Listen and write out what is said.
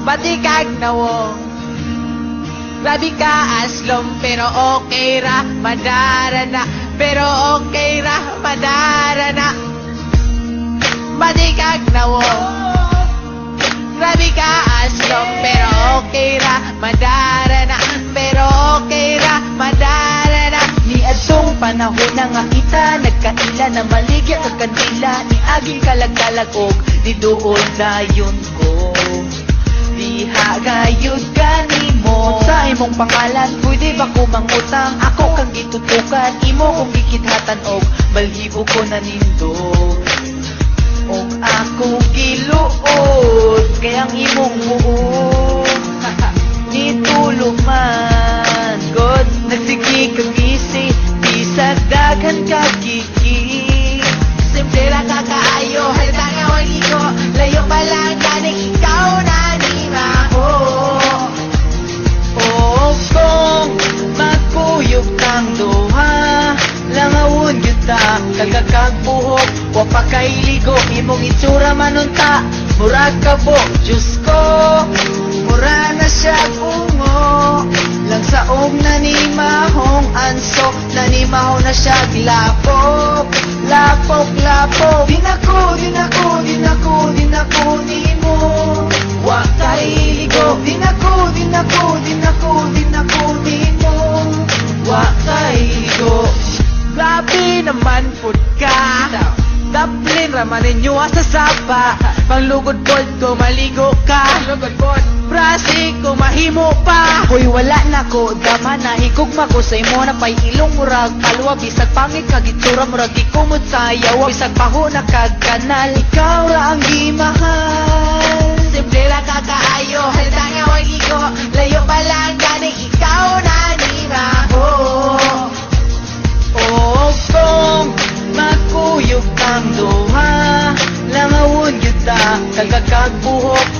Matikag na wong grabe ka aslom, pero okay ra, madara na. Pero okay ra, madara na. Matikag na wong grabe ka aslom, pero okay ra, madara na. Pero okay ra, madara na. Ni atong panahon na nga kita nagkaila na maligya sa kandila, ni aging kalagkalag og ni doon dayon ko. Diha gayud kanimo sa imong pangalan, pwede ba ko mangutang? Ako kang gitutukan, imo kong gikithatan og balhibo ko na nindot. Og ako giluod kayang imong buod nitulog man God. Nagsigi kagisi bisag daghan kagigi. Simple lang kakaayo, halata nga waligo. Layo pa lang ganing ikaw na anima ko. O kung magkuyog kang duha, langawon yun ta kagakagbuhok, wa pa kay ligo. Imong itsura manunta murag kabok, Diyos ko mura na siya bungo. Lang saog nanimahong anso, nanimaho na siya lapok. Lapok, lapok. Di nako, di nako, di nako, di nako nimo wa kay ligo. Di nako, di nako, di nako, di nako nimo wa kay ligo. Grabe naman pud ka. Daplin raman ninyo sa sapa. Panglugod pod ko maligo ka. Brasi ko mahimo pa. Hoy wala na ko dama na higugma ko sa imo na pay ilong murag palwa. Bisag pangit kag itsura murag ikumot sa yawa. Bisag paho na kag kanal, ikaw ra ang gimahal. Simple lang kakaayo, halata nga waligo. Layo pa lang ganing ikaw na anima ko. O kung magkuyog kang duha, langawon yun ta kagakagbuhok,